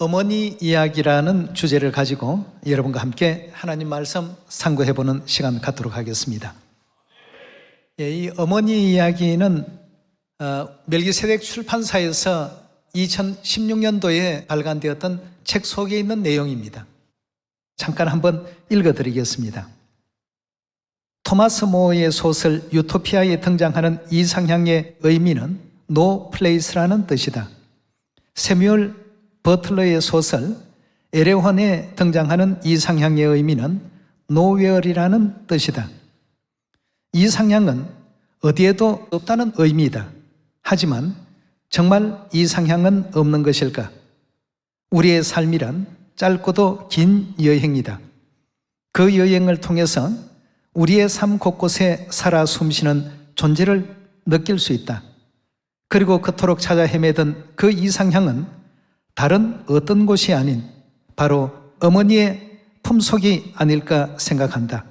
어머니 이야기라는 주제를 가지고 여러분과 함께 하나님 말씀 상고해보는 시간 갖도록 하겠습니다. 이 어머니 이야기는 멜기세덱 출판사에서 2016년도에 발간되었던 책 속에 있는 내용입니다. 잠깐 한번 읽어드리겠습니다. 토마스 모어의 소설 유토피아에 등장하는 이상향의 의미는 No Place라는 뜻이다. 세뮤얼 버틀러의 소설 에레혼에 등장하는 이상향의 의미는 Nowhere이라는 뜻이다. 이상향은 어디에도 없다는 의미이다. 하지만 정말 이상향은 없는 것일까? 우리의 삶이란 짧고도 긴 여행이다. 그 여행을 통해서 우리의 삶 곳곳에 살아 숨쉬는 존재를 느낄 수 있다. 그리고 그토록 찾아 헤매던 그 이상향은 다른 어떤 곳이 아닌 바로 어머니의 품속이 아닐까 생각한다.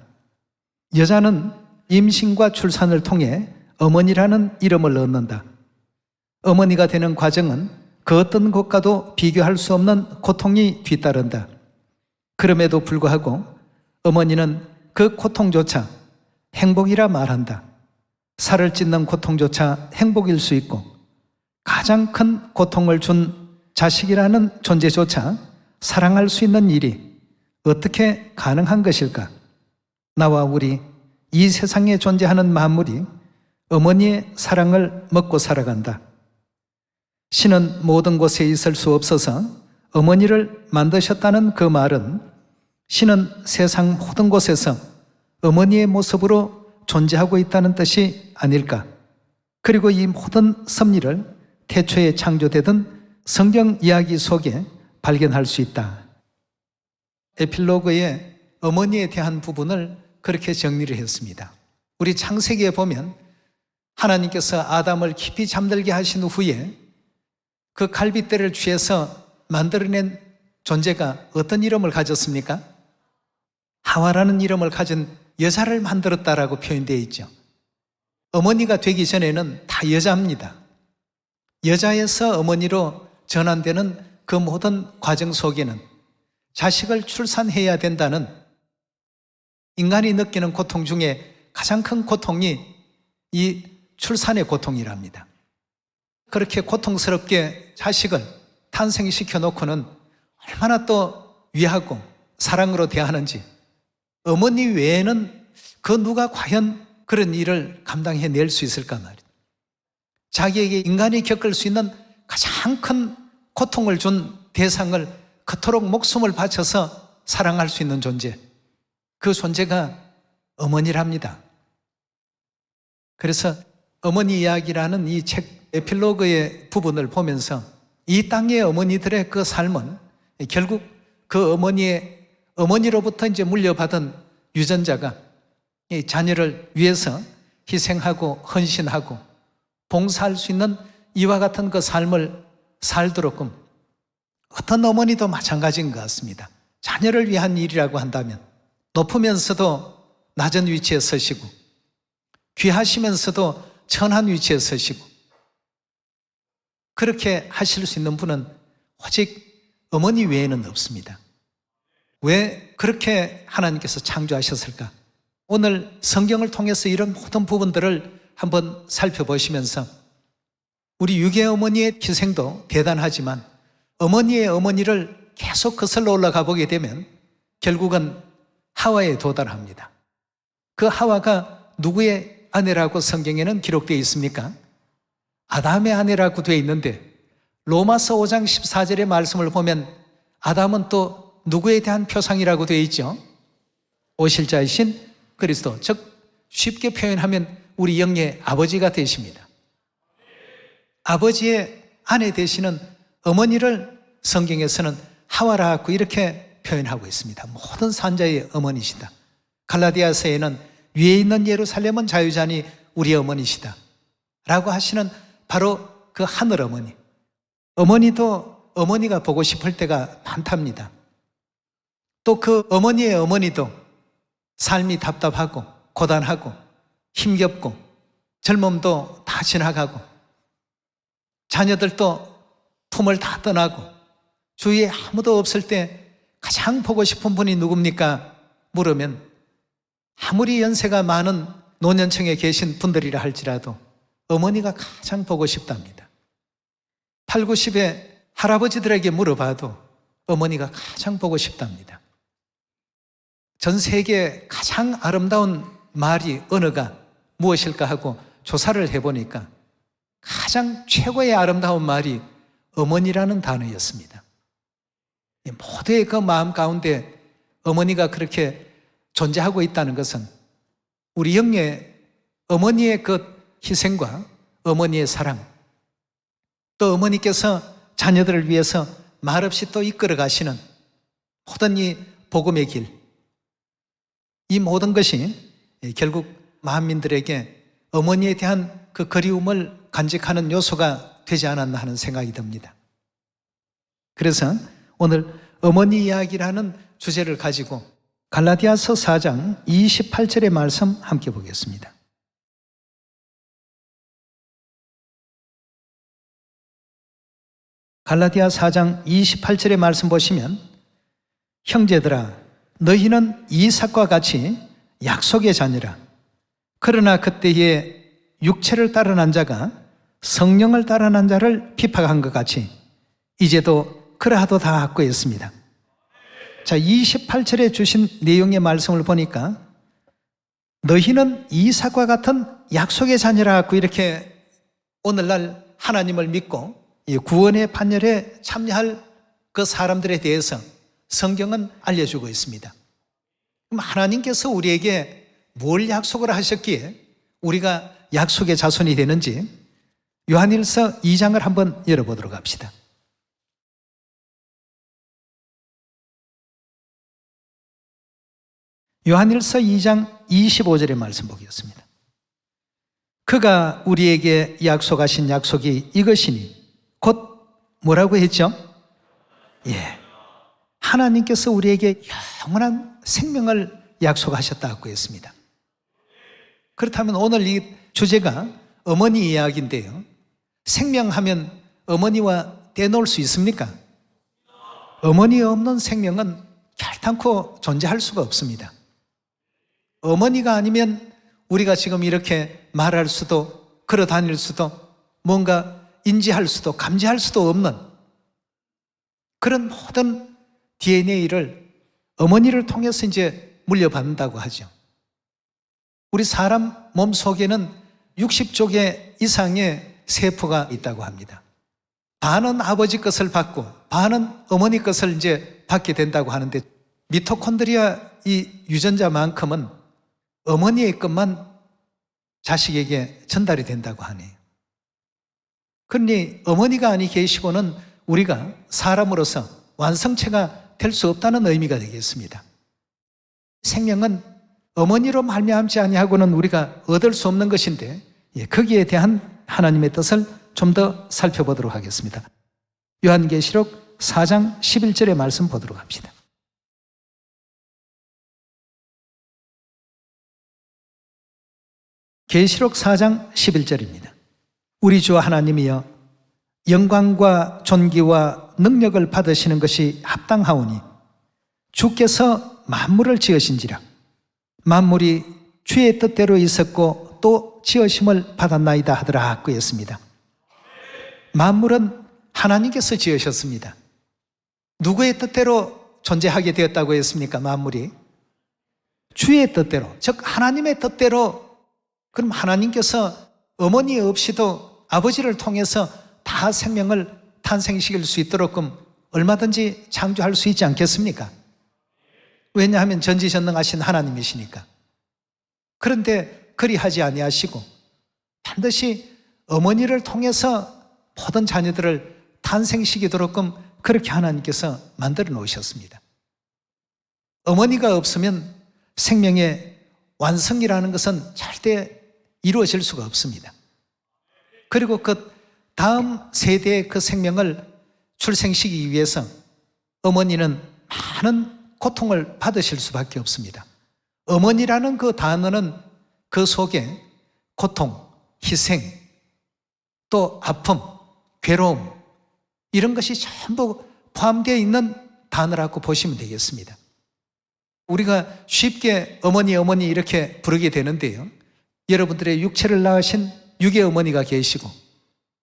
여자는 임신과 출산을 통해 어머니라는 이름을 얻는다. 어머니가 되는 과정은 그 어떤 것과도 비교할 수 없는 고통이 뒤따른다. 그럼에도 불구하고 어머니는 그 고통조차 행복이라 말한다. 살을 찢는 고통조차 행복일 수 있고 가장 큰 고통을 준 자식이라는 존재조차 사랑할 수 있는 일이 어떻게 가능한 것일까? 나와 우리 이 세상에 존재하는 만물이 어머니의 사랑을 먹고 살아간다. 신은 모든 곳에 있을 수 없어서 어머니를 만드셨다는 그 말은 신은 세상 모든 곳에서 어머니의 모습으로 존재하고 있다는 뜻이 아닐까? 그리고 이 모든 섭리를 태초에 창조되던 성경 이야기 속에 발견할 수 있다. 에필로그의 어머니에 대한 부분을 그렇게 정리를 했습니다. 우리 창세기에 보면 하나님께서 아담을 깊이 잠들게 하신 후에 그 갈빗대를 취해서 만들어낸 존재가 어떤 이름을 가졌습니까? 하와라는 이름을 가진 여자를 만들었다라고 표현되어 있죠. 어머니가 되기 전에는 다 여자입니다. 여자에서 어머니로 전환되는 그 모든 과정 속에는 자식을 출산해야 된다는 인간이 느끼는 고통 중에 가장 큰 고통이 이 출산의 고통이랍니다. 그렇게 고통스럽게 자식을 탄생시켜 놓고는 얼마나 또 위하고 사랑으로 대하는지, 어머니 외에는 그 누가 과연 그런 일을 감당해낼 수 있을까 말이에요. 자기에게 인간이 겪을 수 있는 가장 큰 고통을 준 대상을 그토록 목숨을 바쳐서 사랑할 수 있는 존재, 그 존재가 어머니랍니다. 그래서 어머니 이야기라는 이 책 에필로그의 부분을 보면서 이 땅의 어머니들의 그 삶은 결국 그 어머니로부터 이제 물려받은 유전자가 이 자녀를 위해서 희생하고 헌신하고 봉사할 수 있는 이와 같은 그 삶을 살도록끔 어떤 어머니도 마찬가지인 것 같습니다. 자녀를 위한 일이라고 한다면 높으면서도 낮은 위치에 서시고 귀하시면서도 천한 위치에 서시고 그렇게 하실 수 있는 분은 오직 어머니 외에는 없습니다. 왜 그렇게 하나님께서 창조하셨을까? 오늘 성경을 통해서 이런 모든 부분들을 한번 살펴보시면서 우리 유괴 어머니의 희생도 대단하지만 어머니의 어머니를 계속 거슬러 올라가 보게 되면 결국은 하와에 도달합니다. 그 하와가 누구의 아내라고 성경에는 기록되어 있습니까? 아담의 아내라고 되어 있는데 로마서 5장 14절의 말씀을 보면 아담은 또 누구에 대한 표상이라고 되어 있죠? 오실 자이신 그리스도, 즉 쉽게 표현하면 우리 영의 아버지가 되십니다. 아버지의 아내 되시는 어머니를 성경에서는 하와라고 이렇게 표현하고 있습니다. 모든 산자의 어머니시다. 갈라디아서에는 위에 있는 예루살렘은 자유자니 우리 어머니시다 라고 하시는 바로 그 하늘 어머니. 어머니도 어머니가 보고 싶을 때가 많답니다. 또 그 어머니의 어머니도 삶이 답답하고 고단하고 힘겹고 젊음도 다 지나가고 자녀들도 품을 다 떠나고 주위에 아무도 없을 때 가장 보고 싶은 분이 누굽니까? 물으면 아무리 연세가 많은 노년층에 계신 분들이라 할지라도 어머니가 가장 보고 싶답니다. 8, 90의 할아버지들에게 물어봐도 어머니가 가장 보고 싶답니다. 전 세계 가장 아름다운 말이 언어가 무엇일까 하고 조사를 해보니까 가장 최고의 아름다운 말이 어머니라는 단어였습니다. 모두의 그 마음 가운데 어머니가 그렇게 존재하고 있다는 것은 우리 영예의 어머니의 그 희생과 어머니의 사랑, 또 어머니께서 자녀들을 위해서 말없이 또 이끌어 가시는 모든 이 복음의 길, 이 모든 것이 결국 만민들에게 어머니에 대한 그 그리움을 간직하는 요소가 되지 않았나 하는 생각이 듭니다. 그래서 오늘 어머니 이야기라는 주제를 가지고 갈라디아서 4장 28절의 말씀 함께 보겠습니다. 갈라디아 4장 28절의 말씀 보시면 형제들아 너희는 이삭과 같이 약속의 자녀라. 그러나 그때에 육체를 따라 난 자가 성령을 따라 난 자를 핍박한 것 같이 이제도 그러하도 다 확고했습니다. 자, 28절에 주신 내용의 말씀을 보니까 너희는 이삭과 같은 약속의 자녀라고 이렇게 오늘날 하나님을 믿고 구원의 판결에 참여할 그 사람들에 대해서 성경은 알려주고 있습니다. 그럼 하나님께서 우리에게 뭘 약속을 하셨기에 우리가 약속의 자손이 되는지 요한일서 2장을 한번 열어보도록 합시다. 요한일서 2장 25절의 말씀 보겠습니다. 그가 우리에게 약속하신 약속이 이것이니 곧 뭐라고 했죠? 예, 하나님께서 우리에게 영원한 생명을 약속하셨다고 했습니다. 그렇다면 오늘 이 주제가 어머니 이야기인데요, 생명하면 어머니와 떼놓을 수 있습니까? 어머니 없는 생명은 결단코 존재할 수가 없습니다. 어머니가 아니면 우리가 지금 이렇게 말할 수도 걸어 다닐 수도 뭔가 인지할 수도 감지할 수도 없는 그런 모든 DNA를 어머니를 통해서 이제 물려받는다고 하죠. 우리 사람 몸 속에는 60조 이상의 세포가 있다고 합니다. 반은 아버지 것을 받고 반은 어머니 것을 이제 받게 된다고 하는데 미토콘드리아 이 유전자만큼은 어머니의 것만 자식에게 전달이 된다고 하네요. 그러니 어머니가 아니 계시고는 우리가 사람으로서 완성체가 될 수 없다는 의미가 되겠습니다. 생명은 어머니로 말미암지 아니하고는 우리가 얻을 수 없는 것인데 거기에 대한 하나님의 뜻을 좀 더 살펴보도록 하겠습니다. 요한계시록 4장 11절의 말씀 보도록 합시다. 계시록 4장 11절입니다. 우리 주 하나님이여 영광과 존귀와 능력을 받으시는 것이 합당하오니 주께서 만물을 지으신지라. 만물이 주의 뜻대로 있었고 또 지으심을 받았나이다 하더라 그였습니다. 만물은 하나님께서 지으셨습니다. 누구의 뜻대로 존재하게 되었다고 했습니까? 만물이 주의 뜻대로, 즉 하나님의 뜻대로. 그럼 하나님께서 어머니 없이도 아버지를 통해서 다 생명을 탄생시킬 수 있도록 얼마든지 창조할 수 있지 않겠습니까? 왜냐하면 전지전능하신 하나님이시니까. 그런데 그리하지 아니하시고 반드시 어머니를 통해서 모든 자녀들을 탄생시키도록 그렇게 하나님께서 만들어 놓으셨습니다. 어머니가 없으면 생명의 완성이라는 것은 절대 이루어질 수가 없습니다. 그리고 그 다음 세대의 그 생명을 출생시키기 위해서 어머니는 많은 고통을 받으실 수밖에 없습니다. 어머니라는 그 단어는 그 속에 고통, 희생, 또 아픔, 괴로움 이런 것이 전부 포함되어 있는 단어라고 보시면 되겠습니다. 우리가 쉽게 어머니 이렇게 부르게 되는데요. 여러분들의 육체를 낳으신 육의 어머니가 계시고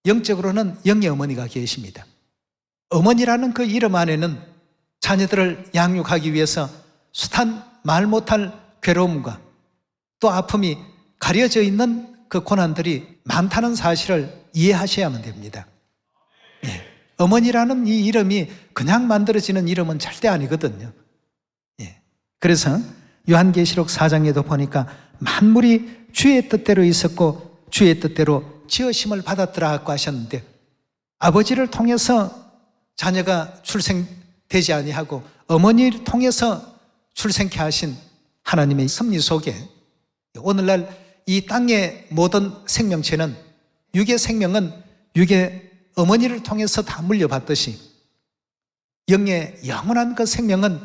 영적으로는 영의 어머니가 계십니다. 어머니라는 그 이름 안에는 자녀들을 양육하기 위해서 숱한 말 못할 괴로움과 또 아픔이 가려져 있는 그 고난들이 많다는 사실을 이해하셔야만 됩니다. 예. 어머니라는 이 이름이 그냥 만들어지는 이름은 절대 아니거든요. 예. 그래서 요한계시록 4장에도 보니까 만물이 주의 뜻대로 있었고 주의 뜻대로 지으심을 받았더라고 하셨는데, 아버지를 통해서 자녀가 출생되지 아니하고 어머니를 통해서 출생케 하신 하나님의 섭리 속에 오늘날 이 땅의 모든 생명체는, 육의 생명은 육의 어머니를 통해서 다 물려받듯이 영의 영원한 그 생명은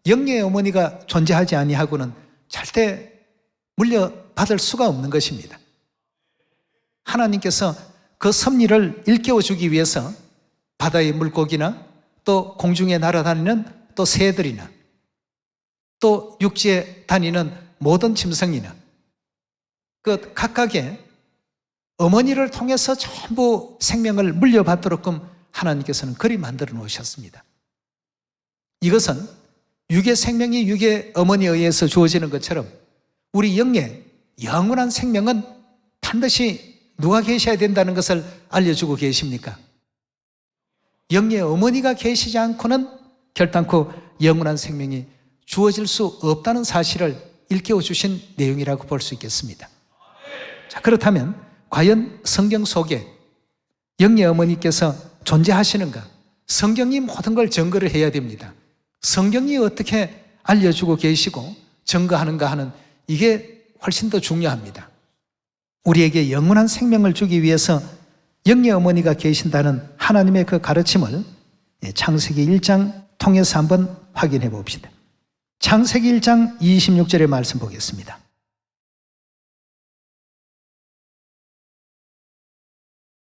영의 어머니가 존재하지 아니하고는 절대 물려받을 수가 없는 것입니다. 하나님께서 그 섭리를 일깨워 주기 위해서 바다의 물고기나 또 공중에 날아다니는 또 새들이나 또 육지에 다니는 모든 짐승이나 그 각각의 어머니를 통해서 전부 생명을 물려받도록끔 하나님께서는 그리 만들어 놓으셨습니다. 이것은 육의 생명이 육의 어머니에 의해서 주어지는 것처럼 우리 영의 영원한 생명은 반드시 누가 계셔야 된다는 것을 알려주고 계십니까? 영의 어머니가 계시지 않고는 결단코 영원한 생명이 주어질 수 없다는 사실을 일깨워 주신 내용이라고 볼 수 있겠습니다. 자, 그렇다면 과연 성경 속에 영의 어머니께서 존재하시는가? 성경이 모든 걸 증거를 해야 됩니다. 성경이 어떻게 알려주고 계시고 증거하는가 하는 이게 훨씬 더 중요합니다. 우리에게 영원한 생명을 주기 위해서 영의 어머니가 계신다는 하나님의 그 가르침을 창세기 1장 통해서 한번 확인해 봅시다. 창세기 1장 26절의 말씀 보겠습니다.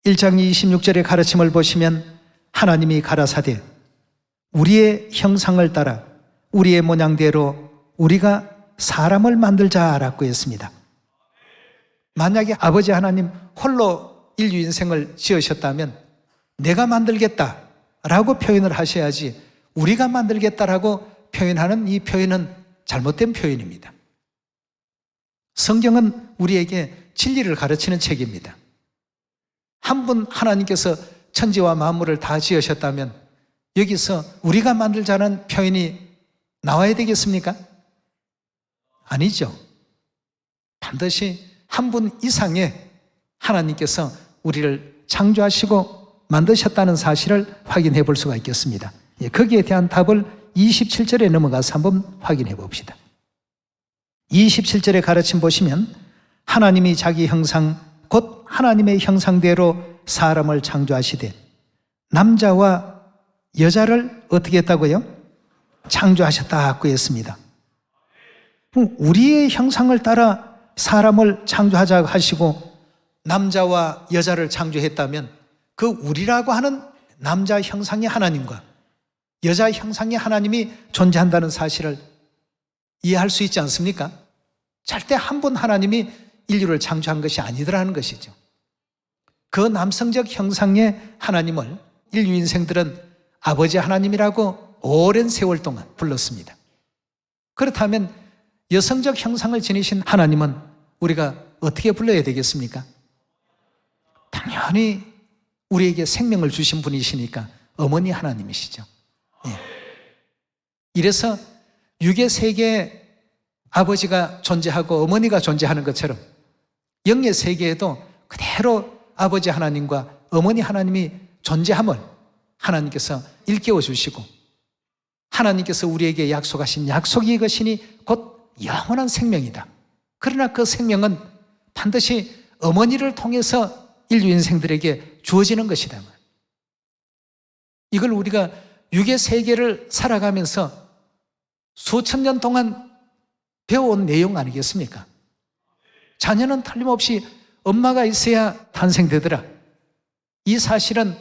(1장 26절의) 가르침을 보시면 하나님이 가라사대 우리의 형상을 따라 우리의 모양대로 우리가 사람을 만들자라고 했습니다. 만약에 아버지 하나님 홀로 인류 인생을 지으셨다면 내가 만들겠다라고 표현을 하셔야지 우리가 만들겠다라고 표현하는 이 표현은 잘못된 표현입니다. 성경은 우리에게 진리를 가르치는 책입니다. 한 분 하나님께서 천지와 만물을 다 지으셨다면 여기서 우리가 만들자는 표현이 나와야 되겠습니까? 아니죠. 반드시 한 분 이상의 하나님께서 우리를 창조하시고 만드셨다는 사실을 확인해 볼 수가 있겠습니다. 거기에 대한 답을 27절에 넘어가서 한번 확인해 봅시다. 27절의 가르침 보시면 하나님이 자기 형상 곧 하나님의 형상대로 사람을 창조하시되 남자와 여자를 어떻게 했다고요? 창조하셨다고 했습니다. 우리의 형상을 따라 사람을 창조하자고 하시고 남자와 여자를 창조했다면 그 우리라고 하는 남자 형상의 하나님과 여자 형상의 하나님이 존재한다는 사실을 이해할 수 있지 않습니까? 절대 한 분 하나님이 인류를 창조한 것이 아니더라는 것이죠. 그 남성적 형상의 하나님을 인류 인생들은 아버지 하나님이라고 오랜 세월 동안 불렀습니다. 그렇다면 여성적 형상을 지니신 하나님은 우리가 어떻게 불러야 되겠습니까? 당연히 우리에게 생명을 주신 분이시니까 어머니 하나님이시죠. 예. 이래서 육의 세계에 아버지가 존재하고 어머니가 존재하는 것처럼 영의 세계에도 그대로 아버지 하나님과 어머니 하나님이 존재함을 하나님께서 일깨워 주시고 하나님께서 우리에게 약속하신 약속이 이것이니 곧 영원한 생명이다. 그러나 그 생명은 반드시 어머니를 통해서 인류 인생들에게 주어지는 것이다. 이걸 우리가 육의 세계를 살아가면서 수천 년 동안 배워온 내용 아니겠습니까? 자녀는 틀림없이 엄마가 있어야 탄생되더라. 이 사실은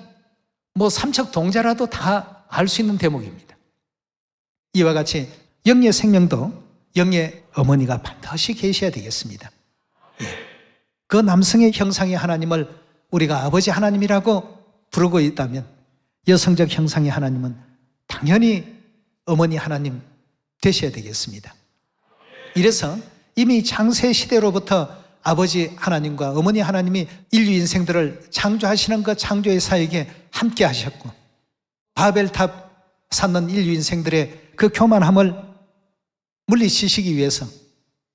삼척 동자라도 다 알 수 있는 대목입니다. 이와 같이 영의 생명도 영의 어머니가 반드시 계셔야 되겠습니다. 그 남성의 형상의 하나님을 우리가 아버지 하나님이라고 부르고 있다면 여성적 형상의 하나님은 당연히 어머니 하나님 되셔야 되겠습니다. 이래서 이미 창세 시대로부터 아버지 하나님과 어머니 하나님이 인류 인생들을 창조하시는 그 창조의 사역에 함께 하셨고, 바벨탑 쌓는 인류 인생들의 그 교만함을 물리치시기 위해서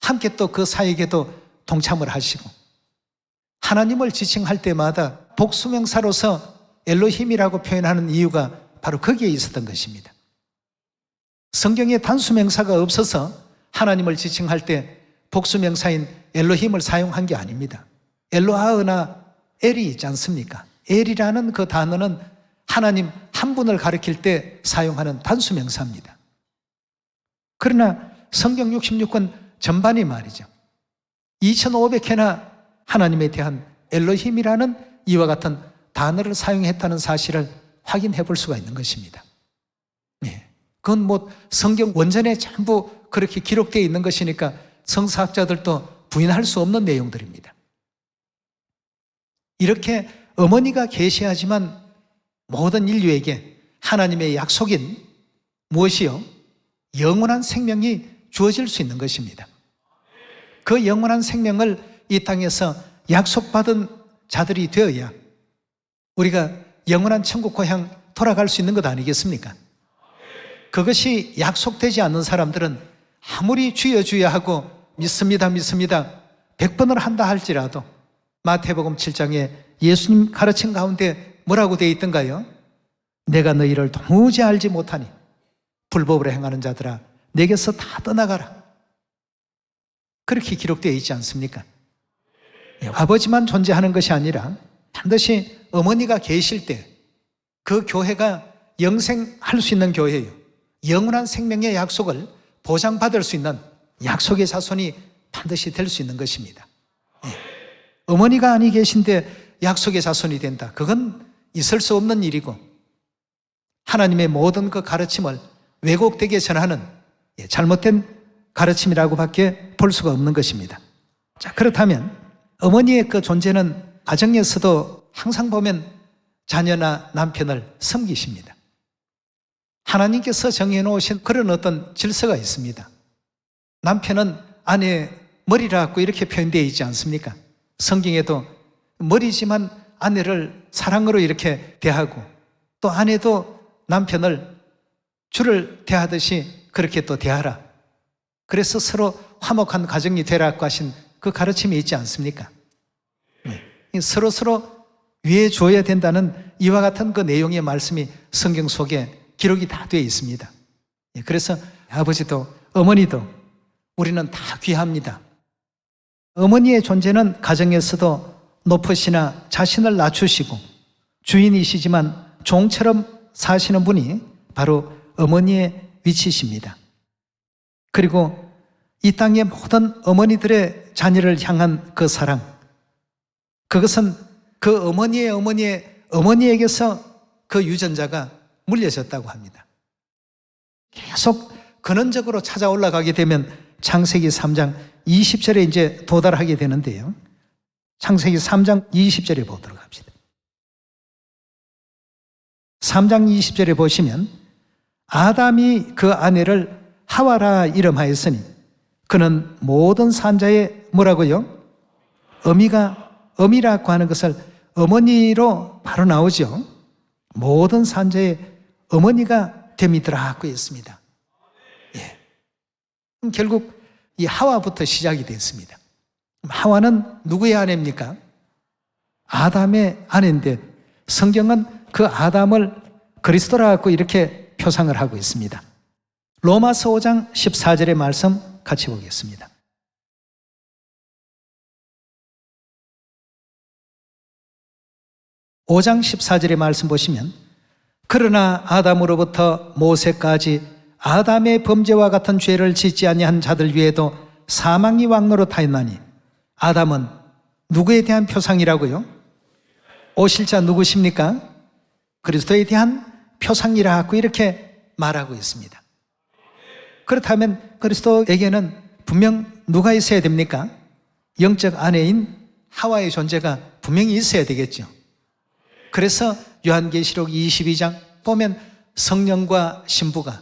함께 또 그 사역에도 동참을 하시고, 하나님을 지칭할 때마다 복수명사로서 엘로힘이라고 표현하는 이유가 바로 거기에 있었던 것입니다. 성경에 단수명사가 없어서 하나님을 지칭할 때 복수명사인 엘로힘을 사용한 게 아닙니다. 엘로하으나 엘이 있지 않습니까? 엘이라는 그 단어는 하나님 한 분을 가리킬 때 사용하는 단수명사입니다. 그러나 성경 66권 전반이 말이죠, 2500회나 하나님에 대한 엘로힘이라는 이와 같은 단어를 사용했다는 사실을 확인해 볼 수가 있는 것입니다. 그건 뭐 성경 원전에 전부 그렇게 기록되어 있는 것이니까 성사학자들도 부인할 수 없는 내용들입니다. 이렇게 어머니가 계시하지만 모든 인류에게 하나님의 약속인 무엇이요? 영원한 생명이 주어질 수 있는 것입니다. 그 영원한 생명을 이 땅에서 약속받은 자들이 되어야 우리가 영원한 천국 고향 돌아갈 수 있는 것 아니겠습니까? 그것이 약속되지 않는 사람들은 아무리 주여 주여 하고 믿습니다 100번을 한다 할지라도 마태복음 7장에 예수님 가르친 가운데 뭐라고 되어 있던가요? 내가 너희를 도무지 알지 못하니 불법으로 행하는 자들아 내게서 다 떠나가라. 그렇게 기록되어 있지 않습니까? 아버지만 존재하는 것이 아니라 반드시 어머니가 계실 때 그 교회가 영생할 수 있는 교회예요. 영원한 생명의 약속을 보장받을 수 있는 약속의 자손이 반드시 될 수 있는 것입니다. 어머니가 아니 계신데 약속의 자손이 된다. 그건 있을 수 없는 일이고 하나님의 모든 그 가르침을 왜곡되게 전하는 잘못된 가르침이라고 밖에 볼 수가 없는 것입니다. 자, 그렇다면 어머니의 그 존재는 가정에서도 항상 보면 자녀나 남편을 섬기십니다. 하나님께서 정해놓으신 그런 어떤 질서가 있습니다. 남편은 아내의 머리라고 이렇게 표현되어 있지 않습니까? 성경에도 머리지만 아내를 사랑으로 이렇게 대하고 또 아내도 남편을 주를 대하듯이 그렇게 또 대하라. 그래서 서로 화목한 가정이 되라고 하신 그 가르침이 있지 않습니까? 서로 위해 줘야 된다는 이와 같은 그 내용의 말씀이 성경 속에 기록이 다 되어 있습니다. 그래서 아버지도 어머니도 우리는 다 귀합니다. 어머니의 존재는 가정에서도 높으시나 자신을 낮추시고 주인이시지만 종처럼 사시는 분이 바로 어머니의 위치십니다. 그리고 이 땅의 모든 어머니들의 자녀를 향한 그 사랑, 그것은 그 어머니에게서 그 유전자가 물려졌다고 합니다. 계속 근원적으로 찾아 올라가게 되면 창세기 3장 20절에 이제 도달하게 되는데요. 창세기 3장 20절에 보도록 합시다. 3장 20절에 보시면 아담이 그 아내를 하와라 이름하였으니 그는 모든 산자의 뭐라고요? 어미라고 하는 것을 어머니로 바로 나오죠. 모든 산자의 어머니가 됨이더라고 했습니다. 결국 이 하와부터 시작이 됐습니다. 하와는 누구의 아내입니까? 아담의 아내인데 성경은 그 아담을 그리스도라고 이렇게 표상을 하고 있습니다. 로마서 5장 14절의 말씀 같이 보겠습니다. (5장 14절의) 말씀 보시면 그러나 아담으로부터 모세까지 아담의 범죄와 같은 죄를 짓지 아니한 자들 위에도 사망이 왕노릇하였나니 아담은 누구에 대한 표상이라고요? 오실 자 누구십니까? 그리스도에 대한 표상이라고 이렇게 말하고 있습니다. 그렇다면 그리스도에게는 분명 누가 있어야 됩니까? 영적 아내인 하와의 존재가 분명히 있어야 되겠죠. 그래서 요한계시록 22장 보면 성령과 신부가,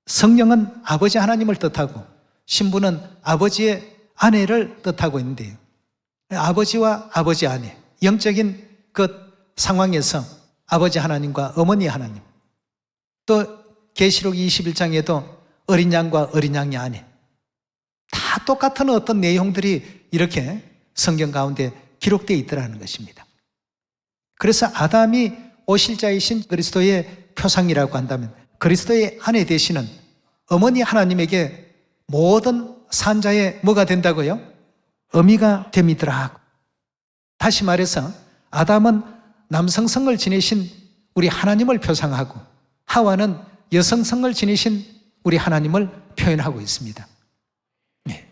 성령은 아버지 하나님을 뜻하고 신부는 아버지의 아내를 뜻하고 있는데요. 아버지와 아버지 아내, 영적인 그 상황에서 아버지 하나님과 어머니 하나님, 또 계시록 21장에도 어린 양과 어린 양의 아내, 다 똑같은 어떤 내용들이 이렇게 성경 가운데 기록되어 있더라는 것입니다. 그래서 아담이 오실자이신 그리스도의 표상이라고 한다면 그리스도의 아내 되시는 어머니 하나님에게 모든 산자의 뭐가 된다고요? 어미가 됨이더라. 다시 말해서 아담은 남성성을 지니신 우리 하나님을 표상하고 하와는 여성성을 지니신 우리 하나님을 표현하고 있습니다. 네.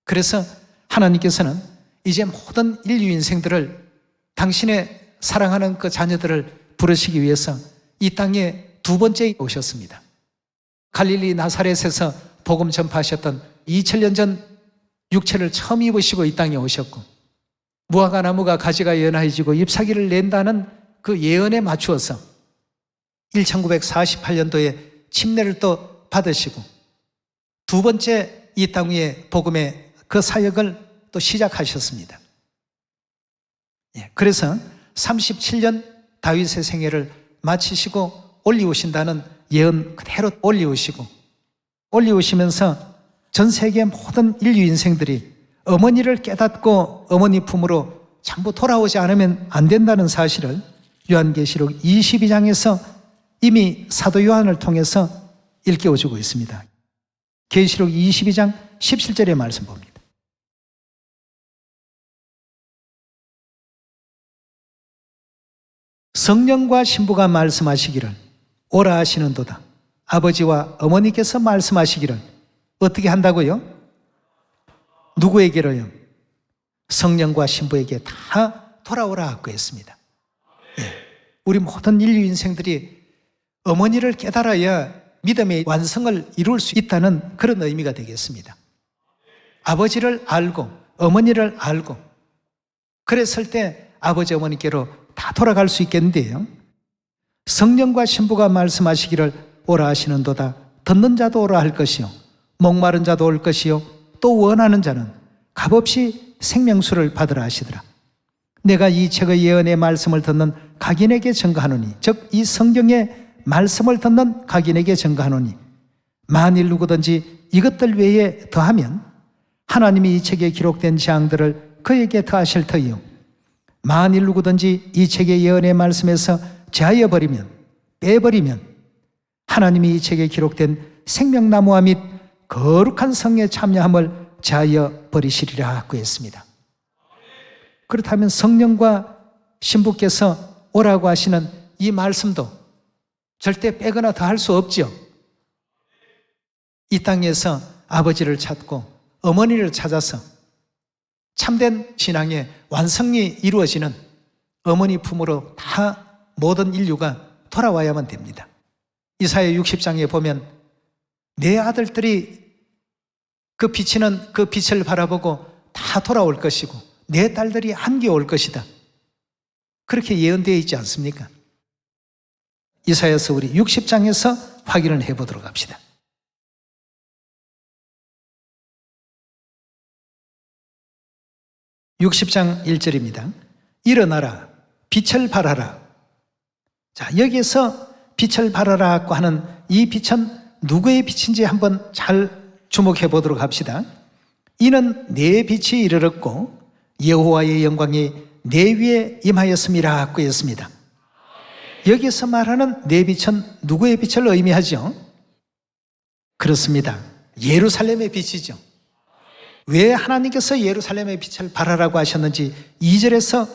그래서 하나님께서는 이제 모든 인류 인생들을 당신의 사랑하는 그 자녀들을 부르시기 위해서 이 땅에 두 번째 오셨습니다. 갈릴리 나사렛에서 복음 전파하셨던 2000년 전 육체를 처음 입으시고 이 땅에 오셨고, 무화과 나무가 가지가 연하해지고 잎사귀를 낸다는 그 예언에 맞추어서 1948년도에 침례를 또 받으시고 두 번째 이 땅 위에 복음의 그 사역을 또 시작하셨습니다. 그래서 37년 다윗의 생애를 마치시고 올리우신다는 예언 그대로 올리우시면서 전 세계 모든 인류 인생들이 어머니를 깨닫고 어머니 품으로 전부 돌아오지 않으면 안 된다는 사실을 요한계시록 22장에서 이미 사도 요한을 통해서 일깨워주고 있습니다. 계시록 22장 17절의 말씀 봅니다. 성령과 신부가 말씀하시기를 오라 하시는도다. 아버지와 어머니께서 말씀하시기를 어떻게 한다고요? 누구에게로요? 성령과 신부에게 다 돌아오라 하고 했습니다. 우리 모든 인류 인생들이 어머니를 깨달아야 믿음의 완성을 이룰 수 있다는 그런 의미가 되겠습니다. 아버지를 알고 어머니를 알고 그랬을 때 아버지 어머니께로 다 돌아갈 수 있겠는데요. 성령과 신부가 말씀하시기를 오라 하시는도다. 듣는 자도 오라 할 것이요 목마른 자도 올 것이요 또 원하는 자는 값없이 생명수를 받으라 하시더라. 내가 이 책의 예언의 말씀을 듣는 각인에게 증거하노니, 즉 이 성경의 말씀을 듣는 각인에게 증거하노니, 만일 누구든지 이것들 외에 더하면 하나님이 이 책에 기록된 재앙들을 그에게 더하실 터이요 만일 누구든지 이 책의 예언의 말씀에서 제하여 버리면, 빼버리면 하나님이 이 책에 기록된 생명나무와 및 거룩한 성에 참여함을 제하여 버리시리라 하고 했습니다. 그렇다면 성령과 신부께서 오라고 하시는 이 말씀도 절대 빼거나 더할 수 없죠. 이 땅에서 아버지를 찾고 어머니를 찾아서 참된 신앙의 완성이 이루어지는 어머니 품으로 다 모든 인류가 돌아와야만 됩니다. 이사야 60장에 보면 내 아들들이 그 비치는 그 빛을 바라보고 다 돌아올 것이고 내 딸들이 한겨 올 것이다. 그렇게 예언되어 있지 않습니까? 이사야서 우리 60장에서 확인을 해보도록 합시다. 60장 1절입니다. 일어나라, 빛을 발하라. 자, 여기에서 빛을 발하라고 하는 이 빛은 누구의 빛인지 한번 잘 주목해 보도록 합시다. 이는 내 빛이 이르렀고 여호와의 영광이 내 위에 임하였음이라고 했습니다. 여기서 말하는 내 빛은 누구의 빛을 의미하죠? 그렇습니다. 예루살렘의 빛이죠. 왜 하나님께서 예루살렘의 빛을 발하라고 하셨는지 2절에서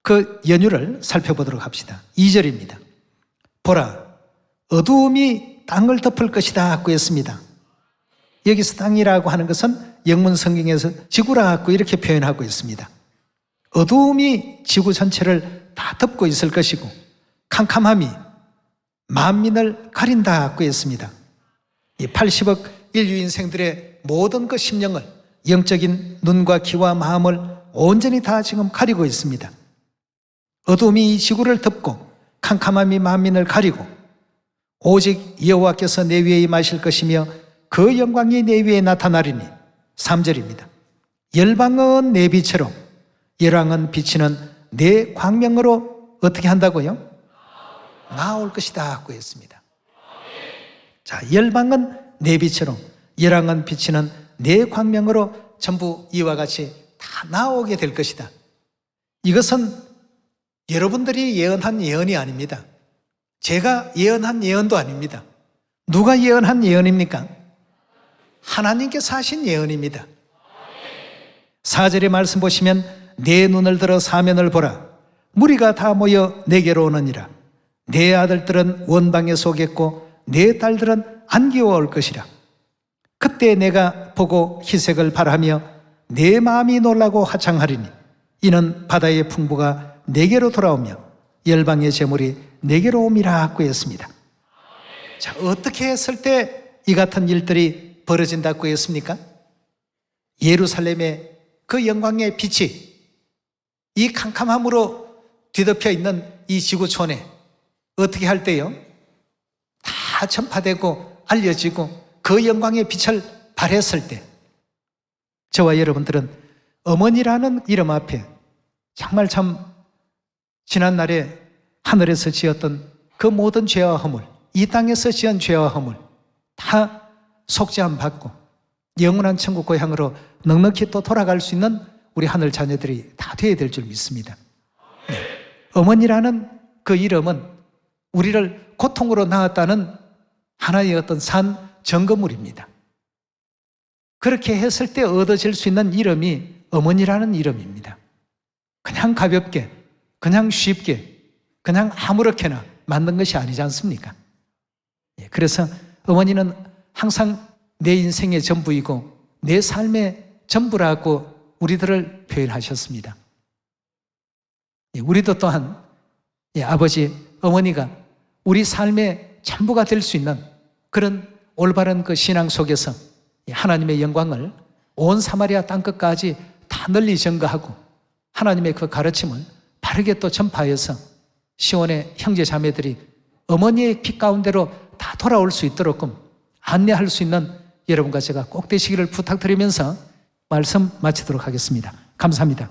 그 연유를 살펴보도록 합시다. 2절입니다. 보라, 어두움이 땅을 덮을 것이다 하고 했습니다. 여기서 땅이라고 하는 것은 영문 성경에서 지구라고 이렇게 표현하고 있습니다. 어두움이 지구 전체를 다 덮고 있을 것이고 캄캄함이 만민을 가린다고 했습니다. 이 80억 인류 인생들의 모든 그 심령을, 영적인 눈과 귀와 마음을 온전히 다 지금 가리고 있습니다. 어둠이 이 지구를 덮고 캄캄함이 만민을 가리고 오직 여호와께서 내 위에 임하실 것이며 그 영광이 내 위에 나타나리니 3절입니다. 열방은 내 빛으로 열왕은 비치는 내 광명으로 어떻게 한다고요? 나올 것이다 하고 했습니다. 자, 열방은 내 빛으로 열왕은 비치는 내 광명으로 전부 이와 같이 다 나오게 될 것이다. 이것은 여러분들이 예언한 예언이 아닙니다. 제가 예언한 예언도 아닙니다. 누가 예언한 예언입니까? 하나님께서 하신 예언입니다. 4절의 말씀 보시면 내 눈을 들어 사면을 보라. 무리가 다 모여 내게로 오느니라. 내 아들들은 원방에서 오겠고 내 딸들은 안기어 올 것이라. 그때 내가 보고 희색을 바라며 내 마음이 놀라고 화창하리니 이는 바다의 풍부가 내게로 돌아오며 열방의 재물이 내게로 옴이라 하고 했습니다. 자, 어떻게 했을 때 이 같은 일들이 벌어진다고 했습니까? 예루살렘의 그 영광의 빛이 이 캄캄함으로 뒤덮여 있는 이 지구촌에 어떻게 할 때요? 다 전파되고 알려지고 그 영광의 빛을 발했을 때 저와 여러분들은 어머니라는 이름 앞에 정말 참 지난날에 하늘에서 지었던 그 모든 죄와 허물, 이 땅에서 지은 죄와 허물 다 속죄함 받고 영원한 천국 고향으로 넉넉히 또 돌아갈 수 있는 우리 하늘 자녀들이 다 되어야 될 줄 믿습니다. 네. 어머니라는 그 이름은 우리를 고통으로 낳았다는 하나의 어떤 산 증거물입니다. 그렇게 했을 때 얻어질 수 있는 이름이 어머니라는 이름입니다. 그냥 가볍게, 그냥 쉽게, 그냥 아무렇게나 만든 것이 아니지 않습니까? 그래서 어머니는 항상 내 인생의 전부이고 내 삶의 전부라고 우리들을 표현하셨습니다. 우리도 또한 아버지, 어머니가 우리 삶의 전부가 될 수 있는 그런 올바른 그 신앙 속에서 하나님의 영광을 온 사마리아 땅끝까지 다 널리 전가하고 하나님의 그 가르침을 바르게 또 전파해서 시온의 형제 자매들이 어머니의 빛 가운데로 다 돌아올 수 있도록끔 안내할 수 있는 여러분과 제가 꼭 되시기를 부탁드리면서 말씀 마치도록 하겠습니다. 감사합니다.